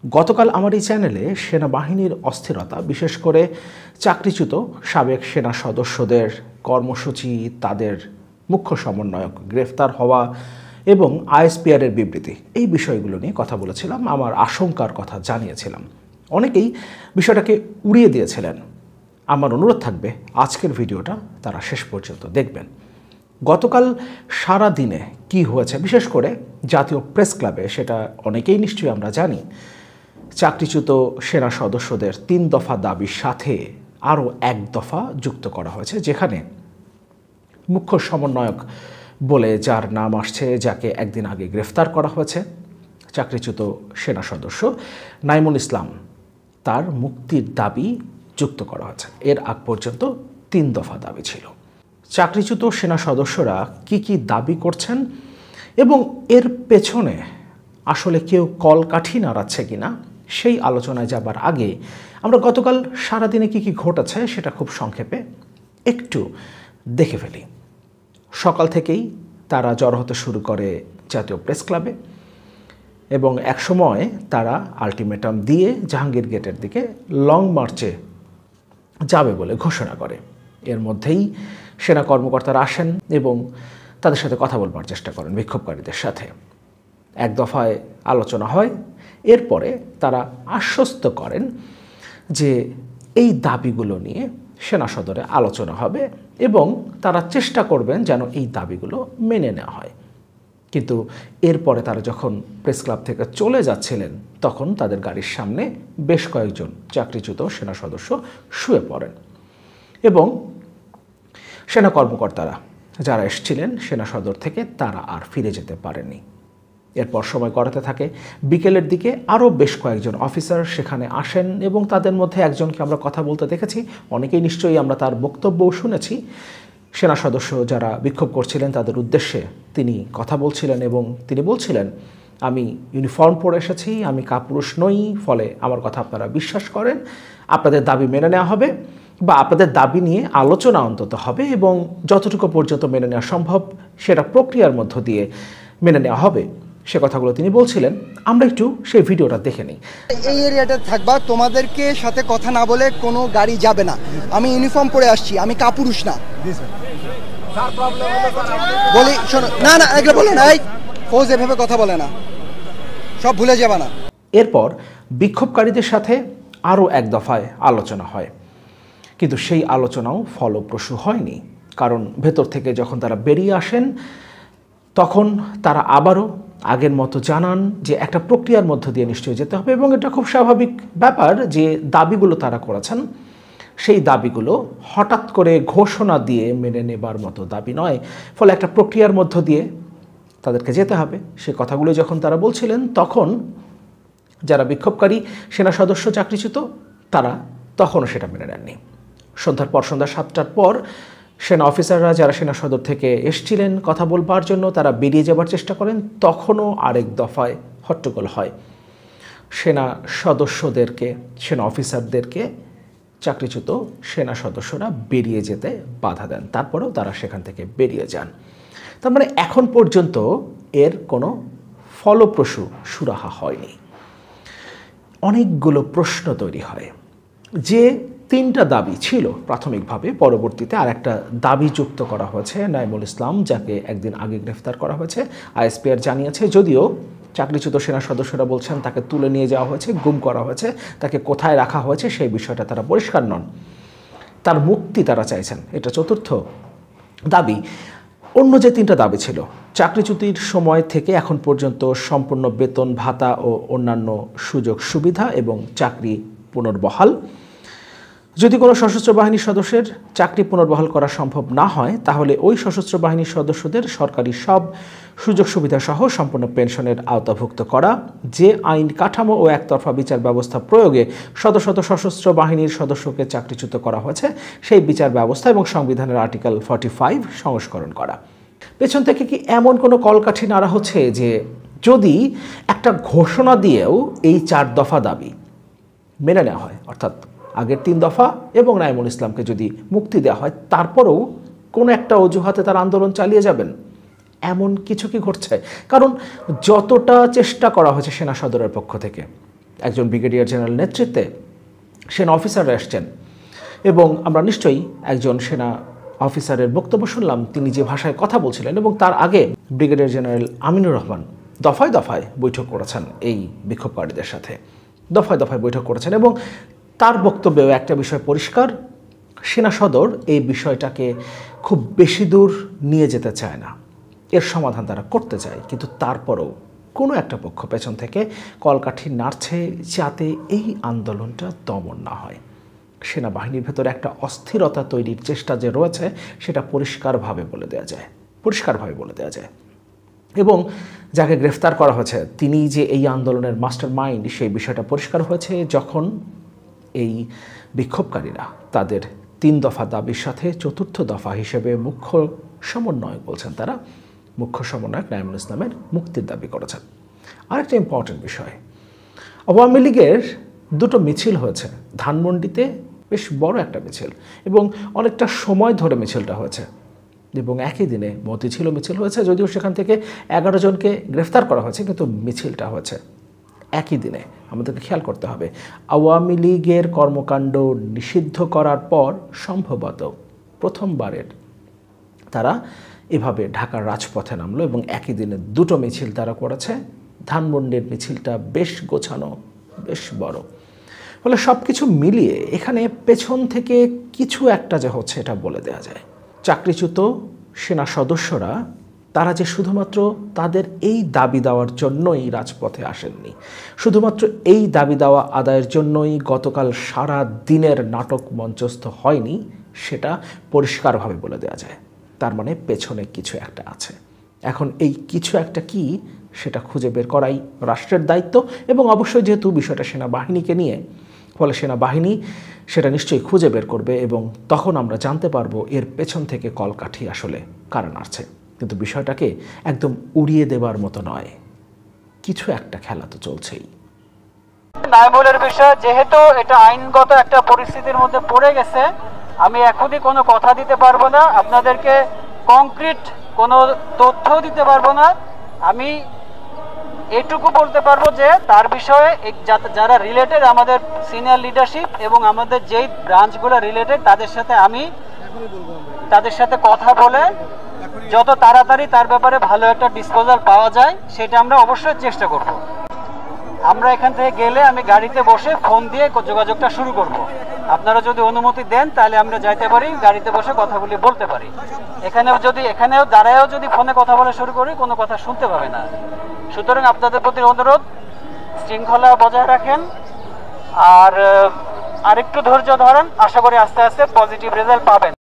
গতকাল আমার এই চ্যানেলে সেনাবাহিনীর অস্থিরতা, বিশেষ করে চাকরিচ্যুত সাবেক সেনা সদস্যদের কর্মসূচি, তাদের মুখ্য সমন্বয়ক গ্রেফতার হওয়া এবং আইএসপিআরের বিবৃতি, এই বিষয়গুলো নিয়ে কথা বলেছিলাম। আমার আশঙ্কার কথা জানিয়েছিলাম। অনেকেই বিষয়টাকে উড়িয়ে দিয়েছিলেন। আমার অনুরোধ থাকবে আজকের ভিডিওটা তারা শেষ পর্যন্ত দেখবেন। গতকাল সারা দিনে কি হয়েছে, বিশেষ করে জাতীয় প্রেস ক্লাবে, সেটা অনেকেই নিশ্চয়ই আমরা জানি। চাকরিচ্যুত সেনা সদস্যদের ৩ দফা দাবির সাথে আরও ১ দফা যুক্ত করা হয়েছে, যেখানে মুখ্য সমন্বয়ক বলে যার নাম আসছে, যাকে একদিন আগে গ্রেফতার করা হয়েছে, চাকরিচ্যুত সেনা সদস্য নাইমুল ইসলাম, তার মুক্তির দাবি যুক্ত করা হয়েছে। এর আগ পর্যন্ত ৩ দফা দাবি ছিল। চাকরিচ্যুত সেনা সদস্যরা কি দাবি করছেন এবং এর পেছনে আসলে কেউ কলকাঠি নাড়াচ্ছে কিনা, সেই আলোচনায় যাবার আগে আমরা গতকাল সারাদিনে কি ঘটেছে সেটা খুব সংক্ষেপে একটু দেখে ফেলি। সকাল থেকেই তারা জড়ো হতে শুরু করে জাতীয় প্রেস ক্লাবে এবং একসময় তারা আলটিমেটাম দিয়ে জাহাঙ্গীর গেটের দিকে লং মার্চে যাবে বলে ঘোষণা করে। এর মধ্যেই সেনা কর্মকর্তারা আসেন এবং তাদের সাথে কথা বলবার চেষ্টা করেন, বিক্ষোভকারীদের সাথে। ১ দফায় আলোচনা হয়। এরপরে তারা আশ্বস্ত করেন যে এই দাবিগুলো নিয়ে সেনা সদরে আলোচনা হবে এবং তারা চেষ্টা করবেন যেন এই দাবিগুলো মেনে নেওয়া হয়। কিন্তু এরপরে তারা যখন প্রেস ক্লাব থেকে চলে যাচ্ছিলেন, তখন তাদের গাড়ির সামনে বেশ কয়েকজন চাকরিচ্যুত সেনা সদস্য শুয়ে পড়েন এবং সেনা কর্মকর্তারা যারা এসেছিলেন সেনা সদর থেকে, তারা আর ফিরে যেতে পারেননি। এরপর সময় গড়াতে থাকে। বিকেলের দিকে আরও বেশ কয়েকজন অফিসার সেখানে আসেন এবং তাদের মধ্যে একজনকে আমরা কথা বলতে দেখেছি। অনেকেই নিশ্চয়ই আমরা তার বক্তব্যও শুনেছি। সেনা সদস্য যারা বিক্ষোভ করছিলেন তাদের উদ্দেশ্যে তিনি কথা বলছিলেন এবং তিনি বলছিলেন, আমি ইউনিফর্ম পরে এসেছি, আমি কাপুরুষ নই, ফলে আমার কথা আপনারা বিশ্বাস করেন, আপনাদের দাবি মেনে নেওয়া হবে বা আপনাদের দাবি নিয়ে আলোচনা অন্তত হবে এবং যতটুকু পর্যন্ত মেনে নেওয়া সম্ভব সেটা প্রক্রিয়ার মধ্য দিয়ে মেনে নেওয়া হবে। সে কথাগুলো তিনি বলছিলেন। আমরা একটু সেই ভিডিওটা দেখে নিই। এই এরিয়াটা থাকবা, তোমাদেরকে সাথে কথা না বলে কোনো গাড়ি যাবে না। আমি ইউনিফর্ম পরে আসছি, আমি কাপুরুষ না। বলি শোনো, না না এগুলো বলে না, এই ফৌজ এভাবে কথা বলে না, সব ভুলে যাবে না। এরপর বিক্ষোভকারীদের সাথে আরও ১ দফায় আলোচনা হয়, কিন্তু সেই আলোচনাও ফলপ্রসূ হয়নি। কারণ ভেতর থেকে যখন তারা বেরিয়ে আসেন, তখন তারা আবারও আগের মতো জানান যে একটা প্রক্রিয়ার মধ্য দিয়ে নিশ্চয়ই যেতে হবে এবং এটা খুব স্বাভাবিক ব্যাপার যে দাবিগুলো তারা করেছেন সেই দাবিগুলো হঠাৎ করে ঘোষণা দিয়ে মেনে নেবার মতো দাবি নয়, ফলে একটা প্রক্রিয়ার মধ্য দিয়ে তাদেরকে যেতে হবে। সে কথাগুলো যখন তারা বলছিলেন, তখন যারা বিক্ষোভকারী সেনা সদস্য চাকরিচ্যুত তারা তখনও সেটা মেনে নেননি। সন্ধ্যা ৭টার পর সেনা অফিসাররা যারা সেনা সদর থেকে এসছিলেন কথা বলবার জন্য, তারা বেরিয়ে যাবার চেষ্টা করেন। তখনও আরেক দফায় হট্টগোল হয়। সেনা সদস্যদেরকে, সেনা অফিসারদেরকে চাকরিচ্যুত সেনা সদস্যরা বেরিয়ে যেতে বাধা দেন। তারপরেও তারা সেখান থেকে বেরিয়ে যান। তার মানে এখন পর্যন্ত এর কোনো ফলপ্রসূ সুরাহা হয়নি। অনেকগুলো প্রশ্ন তৈরি হয়। যে 3টা দাবি ছিল প্রাথমিকভাবে, পরবর্তীতে আর একটা দাবি যুক্ত করা হয়েছে। নাইমুল ইসলাম, যাকে একদিন আগে গ্রেফতার করা হয়েছে, আইএসপিআর জানিয়েছে, যদিও চাকরিচ্যুত সেনা সদস্যরা বলছেন তাকে তুলে নিয়ে যাওয়া হয়েছে, গুম করা হয়েছে, তাকে কোথায় রাখা হয়েছে সেই বিষয়টা তারা পরিষ্কার নন। তার মুক্তি তারা চাইছেন, এটা 4র্থ দাবি। অন্য যে 3টা দাবি ছিল, চাকরিচ্যুতির সময় থেকে এখন পর্যন্ত সম্পূর্ণ বেতন ভাতা ও অন্যান্য সুযোগ সুবিধা এবং চাকরি পুনর্বহাল। যদি কোনো সশস্ত্র বাহিনীর সদস্যের চাকরি পুনর্বহাল করা সম্ভব না হয়, তাহলে ওই সশস্ত্র বাহিনীর সদস্যদের সরকারি সব সুযোগ সুবিধা সহ সম্পূর্ণ পেনশনের আওতাভুক্ত করা। যে আইন কাঠামো ও একতরফা বিচার ব্যবস্থা প্রয়োগে শত শত সশস্ত্র বাহিনীর সদস্যকে চাকরিচ্যুত করা হয়েছে, সেই বিচার ব্যবস্থা এবং সংবিধানের আর্টিকেল 45 সংস্করণ করা। পেছন থেকে কি এমন কোনো কলকাঠি নাড়া হচ্ছে যে যদি একটা ঘোষণা দিয়েও এই 4 দফা দাবি মেনে নেওয়া হয়, অর্থাৎ আগের 3 দফা এবং নাইমুল ইসলামকে যদি মুক্তি দেওয়া হয়, তারপরেও কোনো একটা অজুহাতে তার আন্দোলন চালিয়ে যাবেন, এমন কিছু কি ঘটছে? কারণ যতটা চেষ্টা করা হয়েছে সেনা সদরের পক্ষ থেকে একজন ব্রিগেডিয়ার জেনারেল নেতৃত্বে সেনা অফিসাররা এসছেন এবং আমরা নিশ্চয়ই একজন সেনা অফিসারের বক্তব্য শুনলাম, তিনি যে ভাষায় কথা বলছিলেন, এবং তার আগে ব্রিগেডিয়ার জেনারেল আমিনুর রহমান দফায় দফায় বৈঠক করেছেন এই বিক্ষোভকারীদের সাথে, দফায় দফায় বৈঠক করেছেন এবং তার বক্তব্যেও একটা বিষয় পরিষ্কার, সেনা সদর এই বিষয়টাকে খুব বেশি দূর নিয়ে যেতে চায় না, এর সমাধান তারা করতে চায়, কিন্তু তারপরেও কোনো একটা পক্ষ পেছন থেকে কলকাঠি নাড়ছে যাতে এই আন্দোলনটা দমন না হয়। সেনাবাহিনীর ভেতরে একটা অস্থিরতা তৈরির চেষ্টা যে রয়েছে সেটা পরিষ্কারভাবে বলে দেওয়া যায়। এবং যাকে গ্রেফতার করা হয়েছে তিনি যে এই আন্দোলনের মাস্টার মাইন্ড, সেই বিষয়টা পরিষ্কার হয়েছে যখন এই বিক্ষোভকারীরা তাদের 3 দফা দাবির সাথে 4র্থ দফা হিসেবে মুখ্য সমন্বয়ক বলছেন, তারা মুখ্য সমন্বয়ক নাঈমুল ইসলামের মুক্তির দাবি করেছেন। আরেকটা ইম্পর্টেন্ট বিষয়, আওয়ামী লীগের 2টো মিছিল হয়েছে ধানমন্ডিতে, বেশ বড় একটা মিছিল এবং অনেকটা সময় ধরে মিছিলটা হয়েছে এবং একই দিনে মতিঝিলও মিছিল হয়েছে, যদিও সেখান থেকে 11 জনকে গ্রেফতার করা হয়েছে, কিন্তু মিছিলটা হয়েছে একই দিনে। আমাদেরকে খেয়াল করতে হবে, আওয়ামী লীগের কর্মকাণ্ড নিষিদ্ধ করার পর সম্ভবত প্রথমবারের তারা এভাবে ঢাকার রাজপথে নামলো এবং একই দিনে 2টো মিছিল তারা করেছে। ধানমন্ডির মিছিলটা বেশ গোছানো, বেশ বড়। ফলে সব কিছু মিলিয়ে এখানে পেছন থেকে কিছু একটা যে হচ্ছে এটা বলে দেওয়া যায়। চাকরিচ্যুত সেনা সদস্যরা তারা যে শুধুমাত্র তাদের এই দাবি দেওয়ার জন্যই রাজপথে আসেননি, শুধুমাত্র এই দাবি দেওয়া আদায়ের জন্যই গতকাল সারা দিনের নাটক মঞ্চস্থ হয়নি, সেটা পরিষ্কারভাবে বলে দেওয়া যায়। তার মানে পেছনে কিছু একটা আছে। এখন এই কিছু একটা কি সেটা খুঁজে বের করাই রাষ্ট্রের দায়িত্ব এবং অবশ্যই যেহেতু বিষয়টা সেনাবাহিনীকে নিয়ে, ফলে সেনাবাহিনী সেটা নিশ্চয়ই খুঁজে বের করবে এবং তখন আমরা জানতে পারবো এর পেছন থেকে কলকাঠি আসলে কারা নাড়ছে। কিন্তু বিষয়টাকে একদম উড়িয়ে দেবার মতো নয়, কিছু একটা খেলা তো চলছেই। নাঈমুলের বিষয় যেহেতু এটা আইনগত একটা পরিস্থিতির মধ্যে পড়ে গেছে, আমি এখনই কোনো কথা দিতে পারবো না, আপনাদেরকে কংক্রিট কোনো তথ্য দিতে পারবো না। আমি এটুকু বলতে পারবো যে তার বিষয়ে যারা রিলেটেড, আমাদের সিনিয়র লিডারশিপ এবং আমাদের যেই ব্রাঞ্চগুলো রিলেটেড, তাদের সাথে কথা বলে যত তাড়াতাড়ি তার ব্যাপারে ভালো একটা ডিসপোজাল পাওয়া যায় সেটা আমরা অবশ্যই চেষ্টা করব। আমরা এখান থেকে গেলে আমি গাড়িতে বসে ফোন দিয়ে যোগাযোগটা শুরু করব। আপনারা যদি অনুমতি দেন তাহলে আমরা যাইতে পারি, গাড়িতে বসে কথাগুলি বলতে পারি। এখানেও দাঁড়ায়ও যদি ফোনে কথা বলা শুরু করি কোনো কথা শুনতে পাবে না। সুতরাং আপনাদের প্রতি অনুরোধ, শৃঙ্খলা বজায় রাখেন আর আরেকটু ধৈর্য ধরেন, আশা করি আস্তে আস্তে পজিটিভ রেজাল্ট পাবেন।